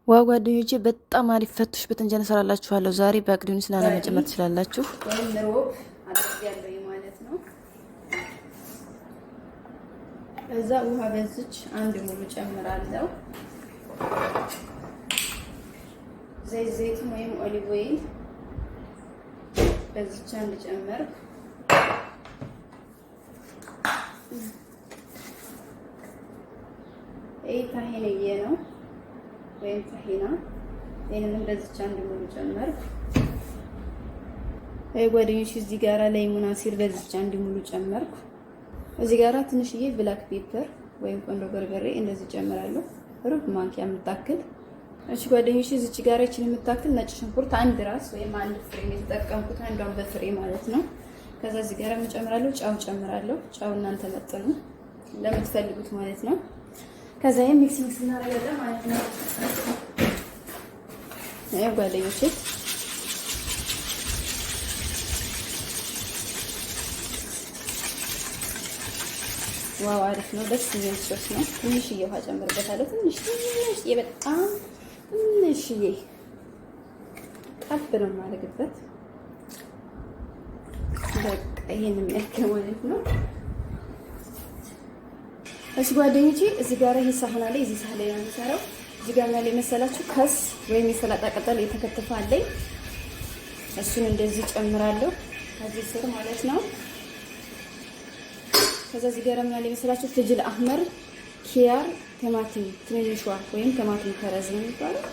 ዋው ጓደኞቼ በጣም አሪፍ ፈትሽ በተንጀነ ሰራላችኋለሁ። ዛሬ በአቅዱን ስናና መጨመር ትችላላችሁ። ወይም ሮብ አጥያለሁ ማለት ነው። ከዛ ውሃ በዝች አንድ ሙሉ ጨምራለሁ። ዘይት ወይም ኦሊቭ ኦይል በዝች አንድ ጨመርኩ። ይሄ ታሂንዬ ነው ወይም ታሂና። ይሄንን በዚች አንድ ሙሉ ጨመርኩ። ጓደኞች እዚህ ጋራ ሌሞን አሲር በዚች አንድ ሙሉ ጨመርኩ። እዚህ ጋራ ትንሽዬ ብላክ ፔፐር ወይም ቆንጆ በርበሬ እንደዚህ ጨምራለሁ፣ ሩብ ማንኪያ የምታክል። እሺ ጓደኞች እዚች ጋራ እቺን የምታክል ነጭ ሽንኩርት አንድ ራስ ወይም አንድ ፍሬ የተጠቀምኩት፣ አንዷን በፍሬ ማለት ነው። ከዛ እዚህ ጋራ የምጨምራለሁ ጫው ጨምራለሁ። ጫው እናንተ መጠኑ ለምትፈልጉት ማለት ነው። ከዛ ሚክስ እናደርጋለን ማለት ነው። ጓደኞቼ ዋው አሪፍ ነው፣ ደስ የሚል ሶስ ነው። ትንሽዬ ውሃ ጨምርበታለሁ። ትንሽዬ በጣም ትንሽዬ ጠብ ነው የማደርግበት። በቃ ይሄን የሚያክል ማለት ነው። እሺ ጓደኞቼ እዚህ ጋር ይሄ ሳህን አለ። እዚህ ሳህን ላይ ነው የምሰራው። እዚህ ጋር ያለ መሰላችሁ ከስ ወይም የሰላጣ ቅጠል የተከተፈ አለኝ። እሱን እንደዚህ ጨምራለሁ ከዚህ ስር ማለት ነው። ከዛ እዚህ ጋር ያለ መሰላችሁ ፍጅል አህመር፣ ኪያር፣ ቲማቲም ትንንሿ ወይም ቲማቲም ከረዝ ነው የሚባለው።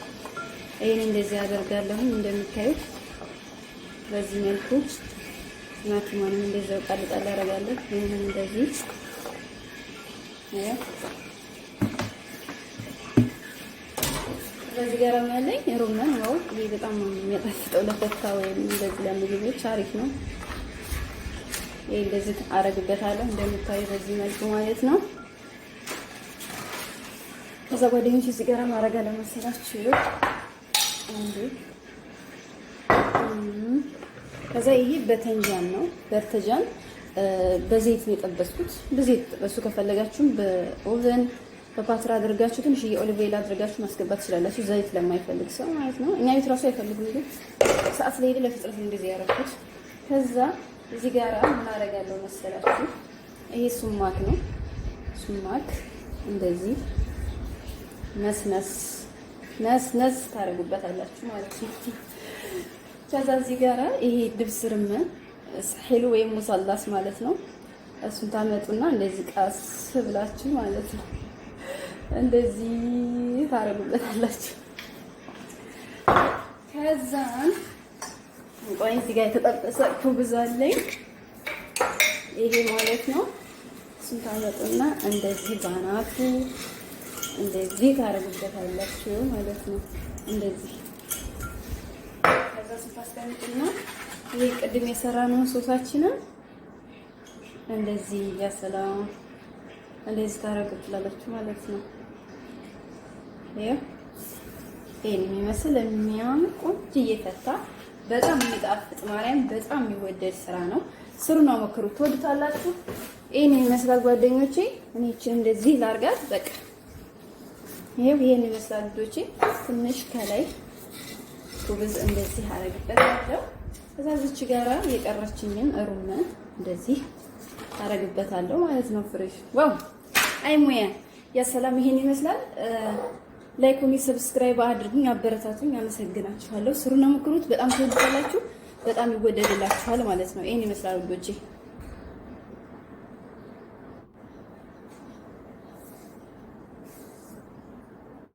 ይሄን እንደዚህ አደርጋለሁ እንደምታዩት በዚህ መልኩ። ቲማቲሙንም እንደዚህ ቃል ቃል አደርጋለሁ። ይሄንን እንደዚህ በዚህ ጋር ያለኝ ሮማን ነው። ይሄ በጣም የሚያጣፍጠው ለፈታ ወይም እንደዚህ ለምግቦች አሪፍ ነው። ይሄ እንደዚህ አረግበታለሁ እንደምታዩ በዚህ መልኩ ማለት ነው። ከዛ ጓደኞች እዚህ ጋር ማረጋ ለመሰላችሁ ከዛ ይሄ በተንጃን ነው። በርተጃን በዘይት ነው የጠበስኩት። በዘይት ተጠበሱ። ከፈለጋችሁ በኦቨን በፓትራ አድርጋችሁ ትንሽ የኦሊቭ ኦይል አድርጋችሁ ማስገባት ትችላላችሁ፣ ዘይት ለማይፈልግ ሰው ማለት ነው። እኛ ቤት ራሱ አይፈልጉም፣ ግን ሰዓት ላይ ለፍጥረት እንደዚህ ያደረኩት። ከዛ እዚህ ጋራ ምን አደርጋለሁ መሰላችሁ? ይሄ ሱማክ ነው። ሱማክ እንደዚህ ነስነስ ታደርጉበታላችሁ ማለት ነው። ከዛ እዚህ ጋራ ይሄ ድብስ ርመን ሄሉ ወይም ሙሰላስ ማለት ነው። እሱን ታመጡና እንደዚህ ቃስ ብላችሁ ማለት ነው እንደዚህ ታረጉበታላችሁ። ከዛን ቆይ እዚህ ጋር የተጠበሰ ኩብዝ አለኝ ይሄ ማለት ነው። እሱን ታመጡና እንደዚህ ባናቱ እንደዚህ ታረጉበታላችሁ ማለት ነው። እንደዚህ ከዛ ስታስቀምጡና ይሄ ቅድም የሰራነው ሶሳችንን እንደዚህ ያሰላም እንደዚህ ታረጉትላላችሁ ማለት ነው። ይሄን የሚመስል የሚያምር ቆንጆ እየፈታ በጣም የሚጣፍጥ ማርያም በጣም የሚወደድ ስራ ነው። ስሩና ሞክሩት፣ ትወዱታላችሁ። ይሄን ይመስላል ጓደኞቼ። እኔ እቺን እንደዚህ ላርጋት በቃ ይሄን ይመስላል ልጆቼ። ትንሽ ከላይ ኩብዝ እንደዚህ አረግበታለሁ። ከዛ እዚች ጋራ የቀረችኝን ሩመን እንደዚህ አረግበታለሁ ማለት ነው። ፍሬሽ ዋው አይሙያ ያ ሰላም። ይሄን ይመስላል። ላይክ ኮሜንት ሰብስክራይብ አድርጉኝ፣ አበረታቱኝ። አመሰግናችኋለሁ። ስሩና ሞክሩት፣ በጣም ትወዱታላችሁ፣ በጣም ይወደድላችኋል ማለት ነው። ይሄን ይመስላል ልጆቼ።